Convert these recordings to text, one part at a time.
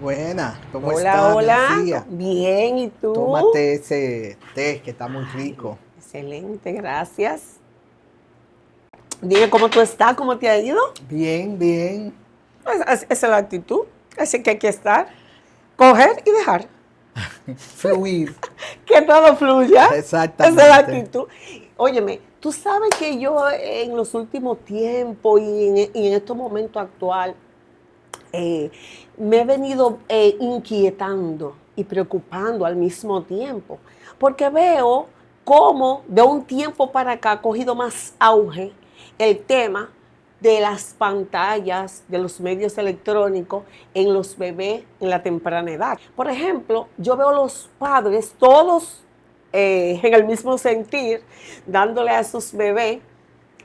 Buena, ¿cómo Hola, estás, hola. Dacia? Bien, ¿y tú? Tómate ese té que está muy rico. Excelente, gracias. Dime cómo tú estás, cómo te ha ido. Bien, bien. Pues, esa es la actitud. Así que hay que estar, coger y dejar. Fluir. Que todo fluya. Esa es la Exactamente. actitud. Óyeme, tú sabes que yo en los últimos tiempos y en estos momentos actual eh, me he venido inquietando y preocupando al mismo tiempo, porque veo cómo de un tiempo para acá ha cogido más auge el tema de las pantallas, de los medios electrónicos en los bebés en la temprana edad. Por ejemplo, yo veo a los padres todos en el mismo sentir, dándole a sus bebés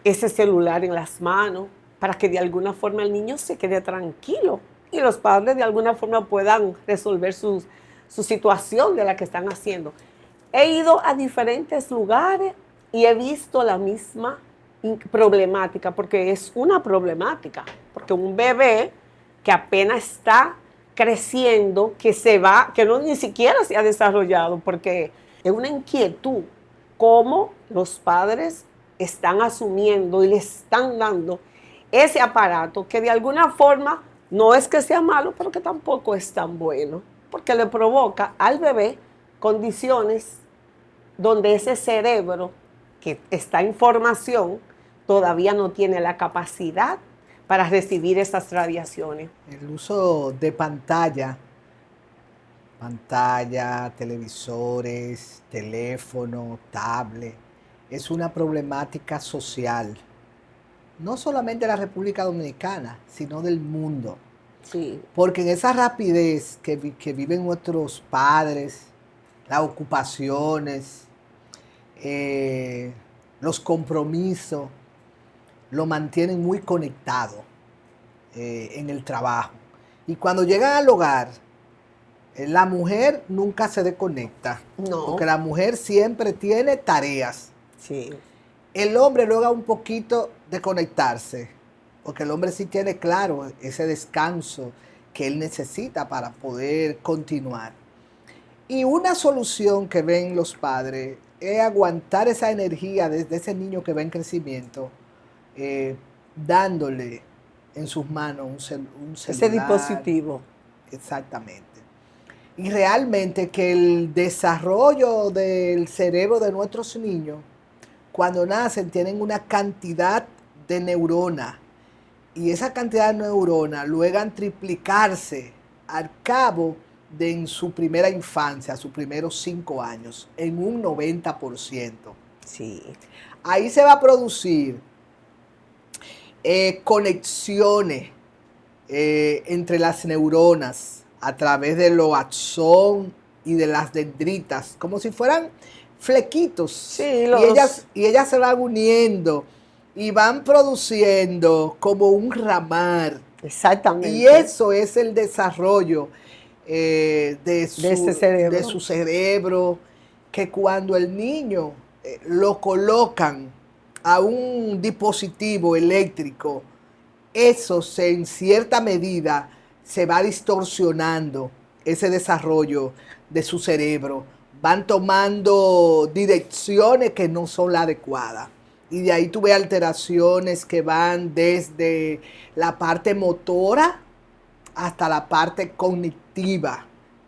ese celular en las manos para que de alguna forma el niño se quede tranquilo y los padres de alguna forma puedan resolver su situación de la que están haciendo. He ido a diferentes lugares y he visto la misma problemática, porque es una problemática, porque un bebé que apenas está creciendo, que se va, que no ni siquiera se ha desarrollado, porque es una inquietud cómo los padres están asumiendo y le están dando ese aparato que de alguna forma no es que sea malo, pero que tampoco es tan bueno, porque le provoca al bebé condiciones donde ese cerebro que está en formación todavía no tiene la capacidad para recibir esas radiaciones. El uso de pantalla, televisores, teléfono, tablet, es una problemática social. No solamente de la República Dominicana, sino del mundo. Sí. Porque en esa rapidez que viven nuestros padres, las ocupaciones, eh, los compromisos, lo mantienen muy conectado en el trabajo. Y cuando llegan al hogar, la mujer nunca se desconecta, No. porque la mujer siempre tiene tareas. Sí. El hombre logra un poquito de conectarse, porque el hombre sí tiene claro ese descanso que él necesita para poder continuar. Y una solución que ven los padres es aguantar esa energía desde ese niño que va en crecimiento, eh, dándole en sus manos un Ese celular. dispositivo. Exactamente. Y realmente que el desarrollo del cerebro de nuestros niños, cuando nacen, tienen una cantidad de neuronas. Y esa cantidad de neuronas luego triplicarse al cabo de en su primera infancia, sus primeros 5 años, en un 90%. Sí. Ahí se va a producir conexiones entre las neuronas a través de los axón y de las dendritas, como si fueran flequitos. Sí, Y ellas se van uniendo y van produciendo como un ramar. exactamente. Y eso es el desarrollo de ese cerebro. de su cerebro, que cuando el niño lo colocan a un dispositivo eléctrico, eso en cierta medida se va distorsionando ese desarrollo de su cerebro. Van tomando direcciones que no son las adecuadas. Y de ahí tuve alteraciones que van desde la parte motora hasta la parte cognitiva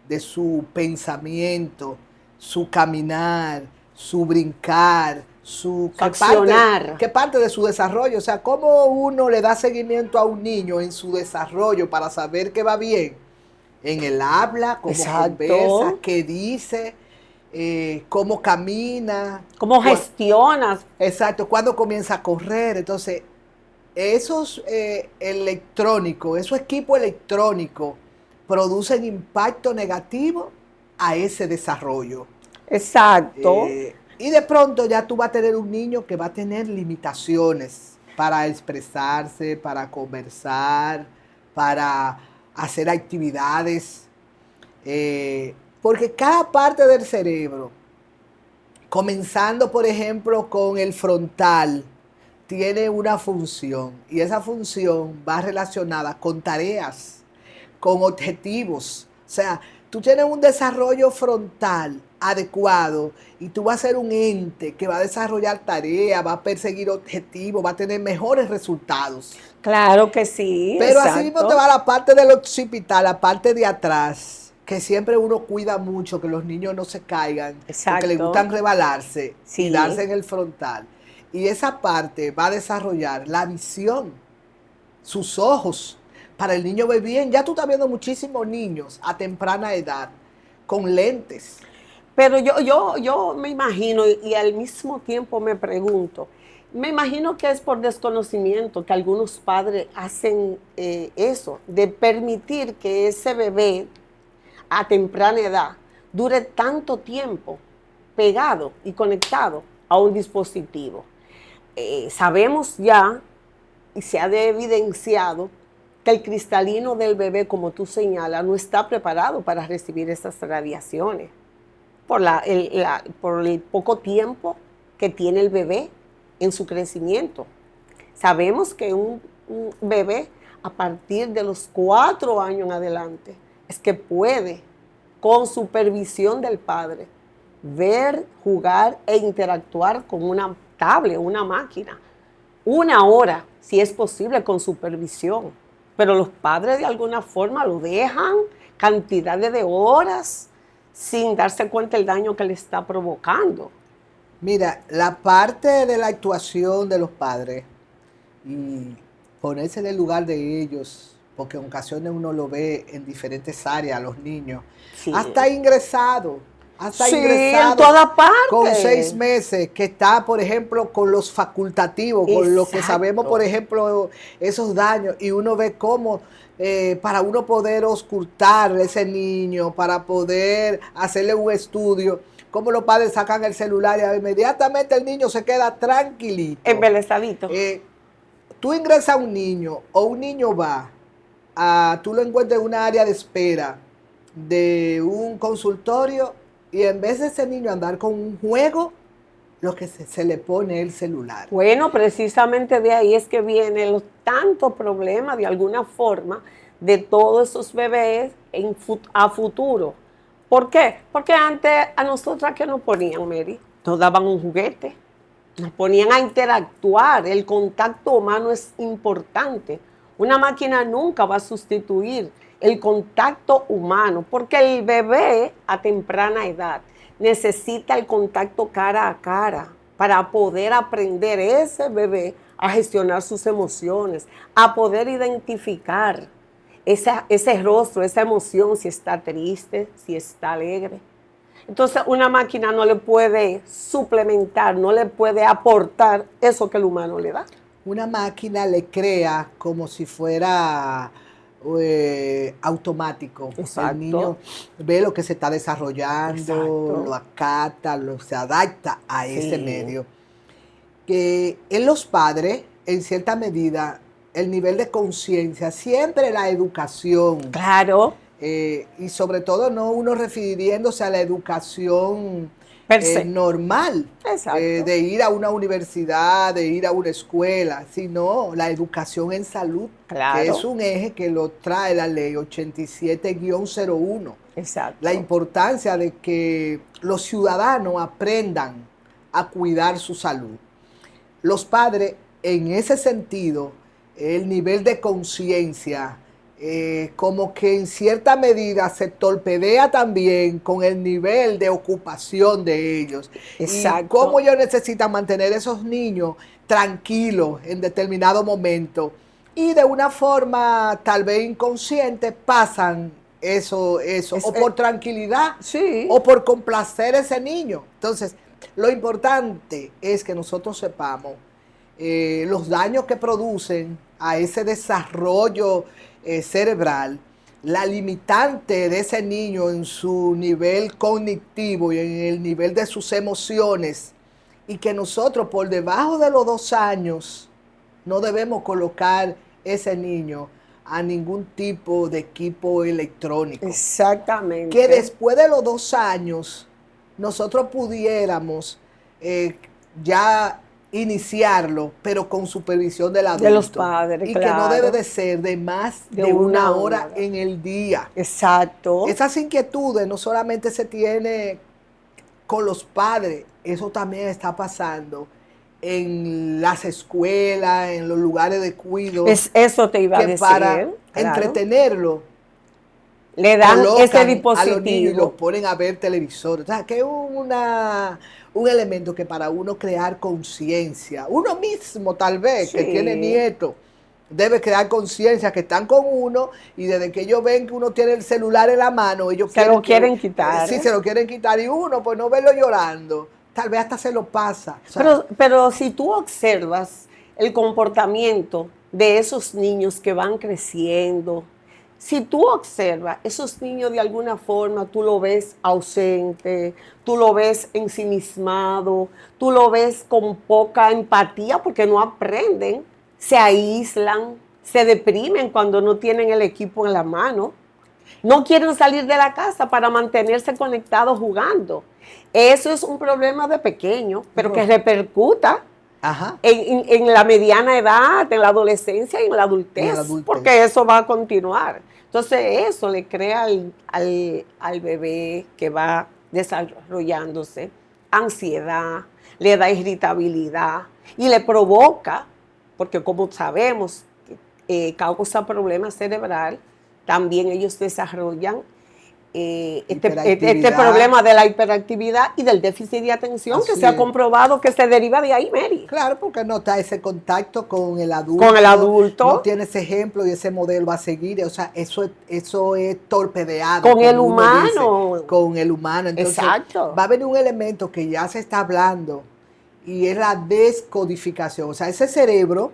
de su pensamiento, su caminar, su brincar, su accionar. ¿Qué parte de su desarrollo? O sea, ¿cómo uno le da seguimiento a un niño en su desarrollo para saber que va bien? En el habla, cómo conversa, qué dice, cómo camina. ¿Cómo gestionas? Exacto, cuándo comienza a correr. Entonces, esos electrónicos, esos equipos electrónicos producen impacto negativo a ese desarrollo. Exacto. Y de pronto ya tú vas a tener un niño que va a tener limitaciones para expresarse, para conversar, para hacer actividades. Porque cada parte del cerebro, comenzando por ejemplo con el frontal, tiene una función y esa función va relacionada con tareas, con objetivos. O sea, tú tienes un desarrollo frontal adecuado y tú vas a ser un ente que va a desarrollar tareas, va a perseguir objetivos, va a tener mejores resultados. Claro que sí, Pero así mismo te exacto. va la parte del occipital, la parte de atrás, que siempre uno cuida mucho que los niños no se caigan, porque les Exacto. gustan rebalarse y Sí. darse en el frontal. Y esa parte va a desarrollar la visión, sus ojos, para el niño ver bien. Ya tú estás viendo muchísimos niños a temprana edad con lentes. Pero yo me imagino y al mismo tiempo me pregunto, me imagino que es por desconocimiento que algunos padres hacen eso, de permitir que ese bebé a temprana edad dure tanto tiempo pegado y conectado a un dispositivo. Sabemos ya y se ha evidenciado que el cristalino del bebé, como tú señalas, no está preparado para recibir esas radiaciones por el poco tiempo que tiene el bebé en su crecimiento. Sabemos que un bebé a partir de los 4 años en adelante es que puede, con supervisión del padre, ver, jugar e interactuar con una tablet, una máquina. 1 hora, si es posible, con supervisión. Pero los padres de alguna forma lo dejan cantidades de horas sin darse cuenta del daño que le está provocando. Mira, la parte de la actuación de los padres y ponerse en el lugar de ellos, porque en ocasiones uno lo ve en diferentes áreas, los niños, Sí, hasta sí, en ingresado toda con 6 parte. meses, que está, por ejemplo, con los facultativos, con lo que sabemos, por Exacto. ejemplo, esos daños, y uno ve cómo para uno poder ocultar a ese niño, para poder hacerle un estudio, cómo los padres sacan el celular y inmediatamente el niño se queda tranquilito. Embelezadito. Eh, Tú ingresas a un niño o un niño va tú lo encuentras en una área de espera de un consultorio y en vez de ese niño andar con un juego, lo que se le pone es el celular. Bueno, precisamente de ahí es que vienen los tantos problemas de alguna forma de todos esos bebés a futuro. ¿Por qué? Porque antes a nosotras que nos ponían, Mary, nos daban un juguete, nos ponían a interactuar, el contacto humano es importante. Una máquina nunca va a sustituir el contacto humano, porque el bebé a temprana edad necesita el contacto cara a cara para poder aprender ese bebé a gestionar sus emociones, a poder identificar ese rostro, esa emoción, si está triste, si está alegre. Entonces una máquina no le puede suplementar, no le puede aportar eso que el humano le da. Una máquina le crea como si fuera automático. El Exacto, niño ve lo que se está desarrollando, lo exacto. acata, se adapta a ese Sí, medio. Que en los padres, en cierta medida, el nivel de conciencia, siempre la educación, claro, y sobre todo no uno refiriéndose a la educación per se. normal, Exacto, de ir a una universidad, de ir a una escuela, sino la educación en salud, que es claro, un eje que lo trae la ley 87-01. La exacto. importancia de que los ciudadanos aprendan a cuidar su salud. Los padres, en ese sentido, el nivel de conciencia, como que en cierta medida se torpedea también con el nivel de ocupación de ellos y cómo Exacto. ellos necesitan mantener esos niños tranquilos en determinado momento y de una forma tal vez inconsciente pasan eso, Es, o por tranquilidad sí, o por complacer a ese niño. Entonces, lo importante es que nosotros sepamos los daños que producen a ese desarrollo cerebral, la limitante de ese niño en su nivel cognitivo y en el nivel de sus emociones, y que nosotros por debajo de los 2 años no debemos colocar ese niño a ningún tipo de equipo electrónico. Que exactamente. después de los 2 años nosotros pudiéramos ya iniciarlo, pero con supervisión del adulto. De los padres, y claro. que no debe de ser de más de una hora en el día. Exacto. Esas inquietudes no solamente se tiene con los padres, eso también está pasando en las escuelas, en los lugares de cuidado. Eso te iba a decir. Para entretenerlo, le dan ese dispositivo a los niños y los ponen a ver televisor. O sea, que es un elemento que para uno crear conciencia, uno mismo tal vez, que tiene nietos, debe crear conciencia que están con uno y desde que ellos ven que uno tiene el celular en la mano, ellos se lo quieren quitar. Sí, se lo quieren quitar y uno, pues no verlo llorando, tal vez hasta se lo pasa. O sea, pero si tú observas el comportamiento de esos niños que van creciendo, si tú observas, esos niños de alguna forma tú lo ves ausente, tú lo ves ensimismado, tú lo ves con poca empatía porque no aprenden, se aíslan, se deprimen cuando no tienen el equipo en la mano, no quieren salir de la casa para mantenerse conectados jugando. Eso es un problema de pequeño, pero que repercuta en la mediana edad, en la adolescencia y en la adultez, porque eso va a continuar. Entonces eso le crea al bebé que va desarrollándose ansiedad, le da irritabilidad y le provoca, porque como sabemos, causa problemas cerebral, también ellos desarrollan este problema de la hiperactividad y del déficit de atención. Así que se ha comprobado que se deriva de ahí, Mary. Claro, porque no está ese contacto con el adulto. Con el adulto. No tiene ese ejemplo y ese modelo a seguir. O sea, eso es torpedeado. Con el humano. Dice, con el humano. Entonces, exacto. Va a venir un elemento que ya se está hablando y es la descodificación. O sea, ese cerebro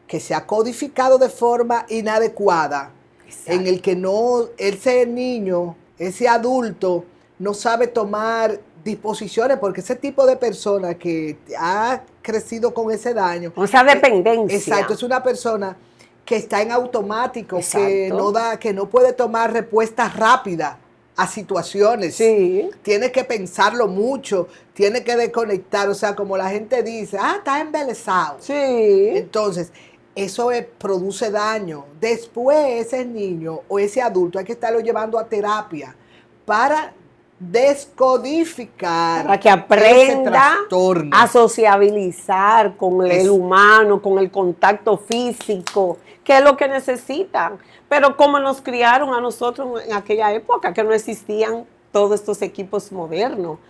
que se ha codificado de forma inadecuada, exacto, en el que ese niño, ese adulto no sabe tomar disposiciones, porque ese tipo de persona que ha crecido con ese daño, con esa dependencia. Exacto, es una persona que está en automático, que no puede tomar respuestas rápidas a situaciones. Sí. Tiene que pensarlo mucho, tiene que desconectar, o sea, como la gente dice, está embelesado. Sí. Entonces, eso produce daño. Después ese niño o ese adulto hay que estarlo llevando a terapia para descodificar, para que aprenda a sociabilizar con el humano, con el contacto físico, que es lo que necesitan. Pero como nos criaron a nosotros en aquella época, que no existían todos estos equipos modernos,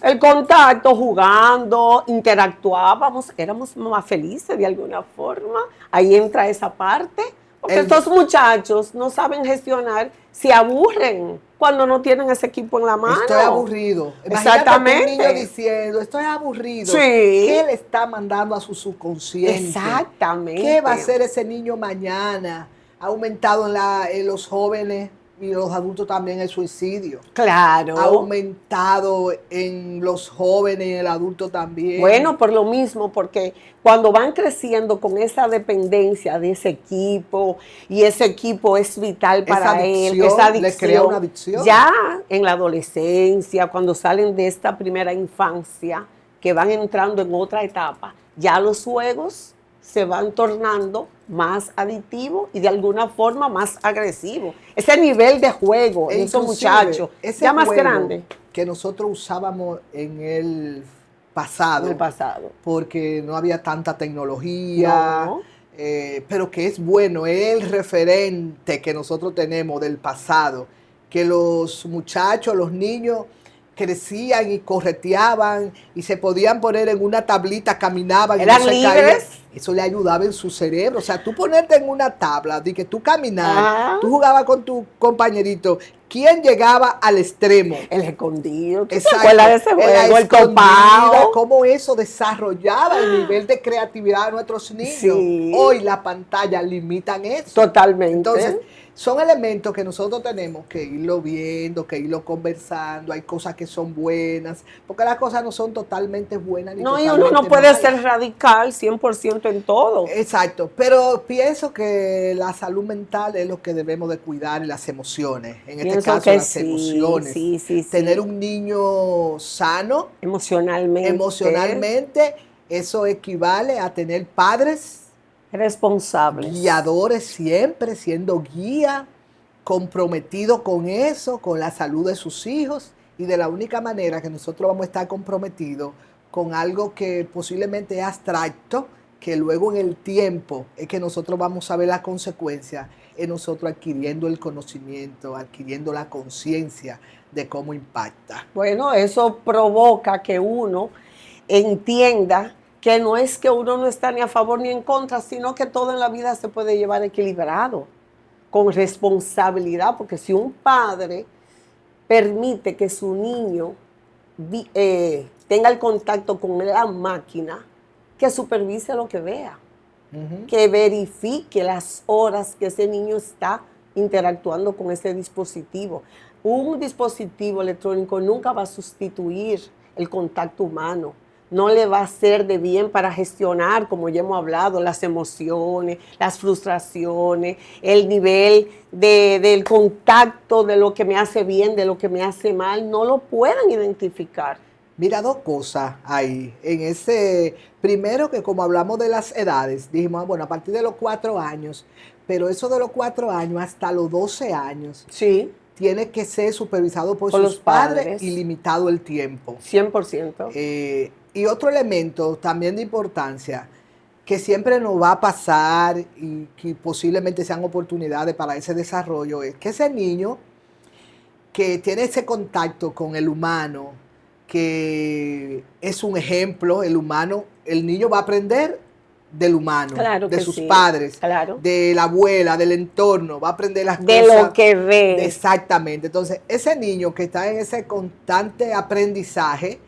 el contacto, jugando, interactuábamos, éramos más felices de alguna forma. Ahí entra esa parte, porque estos muchachos no saben gestionar, se aburren cuando no tienen ese equipo en la mano. Estoy aburrido. Exactamente. Un niño diciendo, estoy aburrido. Sí. ¿Qué le está mandando a su subconsciente? Exactamente. ¿Qué va a hacer ese niño mañana? Ha aumentado en los jóvenes y los adultos también el suicidio. Claro. Ha aumentado en los jóvenes y en el adulto también. Bueno, por lo mismo, porque cuando van creciendo con esa dependencia de ese equipo, y ese equipo es vital para él, esa adicción, les crea una adicción. Ya en la adolescencia, cuando salen de esta primera infancia, que van entrando en otra etapa, ya los juegos se van tornando más adictivos y de alguna forma más agresivos. Ese nivel de juego en esos muchachos, ya más grande, que nosotros usábamos en el pasado, porque no había tanta tecnología, pero que es bueno, es el referente que nosotros tenemos del pasado, que los muchachos, los niños crecían y correteaban y se podían poner en una tablita, caminaban. Eran libres. Eso le ayudaba en su cerebro. O sea, tú ponerte en una tabla, de que tú caminabas, tú jugabas con tu compañerito. ¿Quién llegaba al extremo? El escondido. ¿Te acuerdas de ese juego? El copado. Cómo eso desarrollaba el nivel de creatividad de nuestros niños. Sí. Hoy la pantalla limitan eso. Totalmente. Entonces, son elementos que nosotros tenemos que irlo viendo, que irlo conversando. Hay cosas que son buenas, porque las cosas no son totalmente buenas ni totalmente y uno no puede malas. ser radical 100% en todo. Exacto, pero pienso que la salud mental es lo que debemos de cuidar y las emociones. En este caso, las emociones. Sí. Tener un niño sano emocionalmente, Eso equivale a tener padres responsables, guiadores siempre, siendo guía, comprometido con eso, con la salud de sus hijos, y de la única manera que nosotros vamos a estar comprometidos con algo que posiblemente es abstracto, que luego en el tiempo es que nosotros vamos a ver las consecuencias, es nosotros adquiriendo el conocimiento, adquiriendo la conciencia de cómo impacta. Bueno, eso provoca que uno entienda que no es que uno no está ni a favor ni en contra, sino que todo en la vida se puede llevar equilibrado, con responsabilidad, porque si un padre permite que su niño tenga el contacto con la máquina, que supervise lo que vea, que verifique las horas que ese niño está interactuando con ese dispositivo. Un dispositivo electrónico nunca va a sustituir el contacto humano. No le va a ser de bien para gestionar, como ya hemos hablado, las emociones, las frustraciones, el nivel del contacto, de lo que me hace bien, de lo que me hace mal. No lo pueden identificar. Mira, dos cosas ahí. En ese, primero que como hablamos de las edades, dijimos, bueno, a partir de los 4 años, pero eso de los 4 años hasta los 12 años, sí, tiene que ser supervisado por sus padres y limitado el tiempo. 100%. Y otro elemento también de importancia, que siempre nos va a pasar y que posiblemente sean oportunidades para ese desarrollo, es que ese niño que tiene ese contacto con el humano, que es un ejemplo, el humano, el niño va a aprender del humano, claro, de sus sí, padres, claro, de la abuela, del entorno, va a aprender las de cosas. De lo que ve. Exactamente. Entonces, ese niño que está en ese constante aprendizaje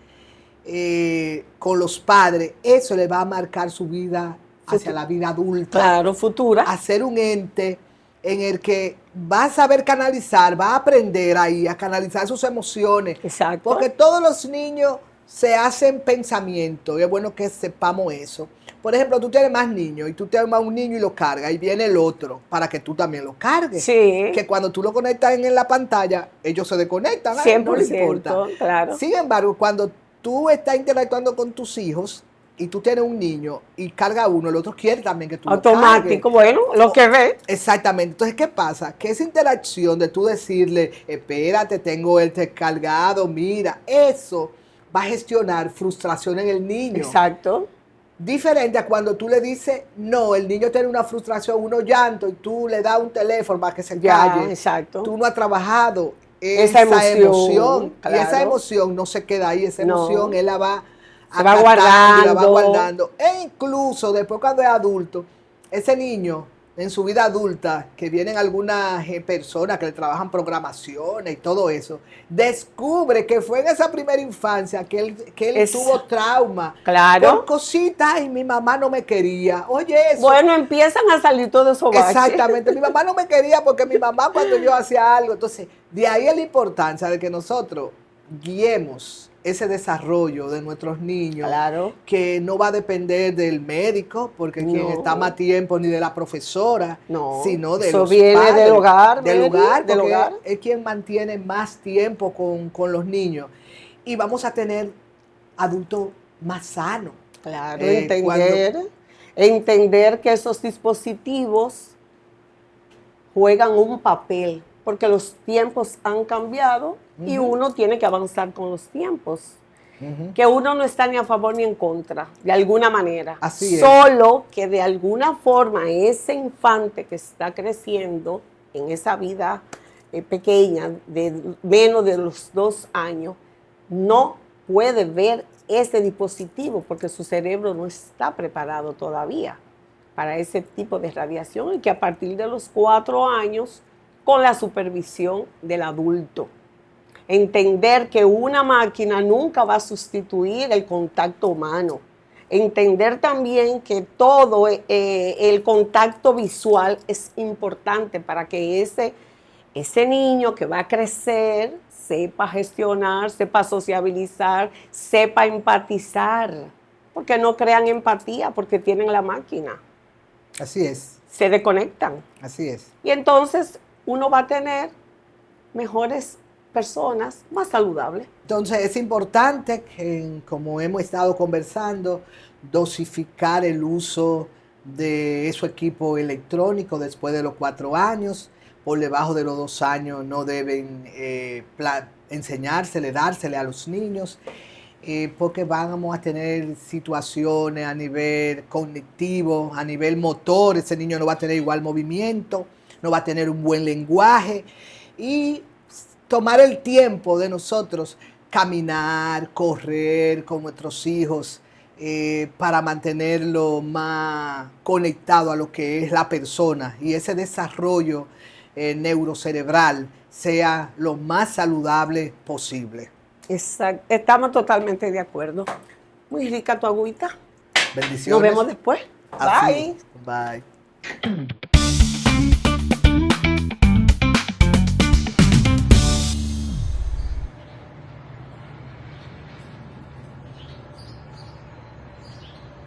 con los padres, eso le va a marcar su vida hacia la vida adulta. Claro, futura. A ser un ente en el que va a saber canalizar, va a aprender ahí a canalizar sus emociones. Exacto. Porque todos los niños se hacen pensamientos y es bueno que sepamos eso. Por ejemplo, tú tienes más niños y tú tienes un niño y lo cargas y viene el otro para que tú también lo cargues. Sí. Que cuando tú lo conectas en la pantalla, ellos se desconectan. 100%, no le importa. Claro. Sin embargo, cuando tú estás interactuando con tus hijos y tú tienes un niño y carga uno, el otro quiere también que tú automático, lo cargues. Bueno, lo que ve. Exactamente. Entonces, ¿qué pasa? Que esa interacción de tú decirle, espérate, tengo el cargado, mira, eso va a gestionar frustración en el niño. Exacto. Diferente a cuando tú le dices, no, el niño tiene una frustración, unos llantos, y tú le das un teléfono para que se calle. Exacto. Tú no has trabajado esa emoción. Claro. Y esa emoción no se queda ahí, esa emoción él la va guardando. Y la va guardando. E incluso después cuando es adulto, ese niño en su vida adulta, que vienen algunas personas que le trabajan programaciones y todo eso, descubre que fue en esa primera infancia que él tuvo trauma. Claro. Por cositas y mi mamá no me quería. Oye, eso. Bueno, empiezan a salir todos esos baches. Exactamente. Mi mamá no me quería porque mi mamá cuando yo hacía algo. Entonces, de ahí es la importancia de que nosotros guiemos ese desarrollo de nuestros niños, claro, que no va a depender del médico, porque quien está más tiempo, ni de la profesora, sino de los viene padres, del hogar, del hogar, es quien mantiene más tiempo con los niños. Y vamos a tener adultos más sanos. Claro, entender que esos dispositivos juegan un papel, porque los tiempos han cambiado y uno tiene que avanzar con los tiempos. Que uno no está ni a favor ni en contra, de alguna manera. Así es. Solo que de alguna forma ese infante que está creciendo en esa vida pequeña, de menos de los 2 años, no puede ver ese dispositivo porque su cerebro no está preparado todavía para ese tipo de radiación, y que a partir de los 4 años, con la supervisión del adulto. Entender que una máquina nunca va a sustituir el contacto humano. Entender también que todo el contacto visual es importante para que ese niño que va a crecer sepa gestionar, sepa sociabilizar, sepa empatizar. Porque no crean empatía porque tienen la máquina. Así es. Se desconectan. Así es. Y entonces uno va a tener mejores personas más saludables. Entonces es importante que, como hemos estado conversando, dosificar el uso de esos equipos electrónicos después de los 4 años. Por debajo de los 2 años no deben enseñársele, dársele a los niños, porque vamos a tener situaciones a nivel cognitivo, a nivel motor. Ese niño no va a tener igual movimiento, no va a tener un buen lenguaje, y tomar el tiempo de nosotros caminar, correr con nuestros hijos, para mantenerlo más conectado a lo que es la persona, y ese desarrollo neurocerebral sea lo más saludable posible. Exacto. Estamos totalmente de acuerdo. Muy rica tu agüita. Bendiciones. Nos vemos después. Así. Bye. Bye.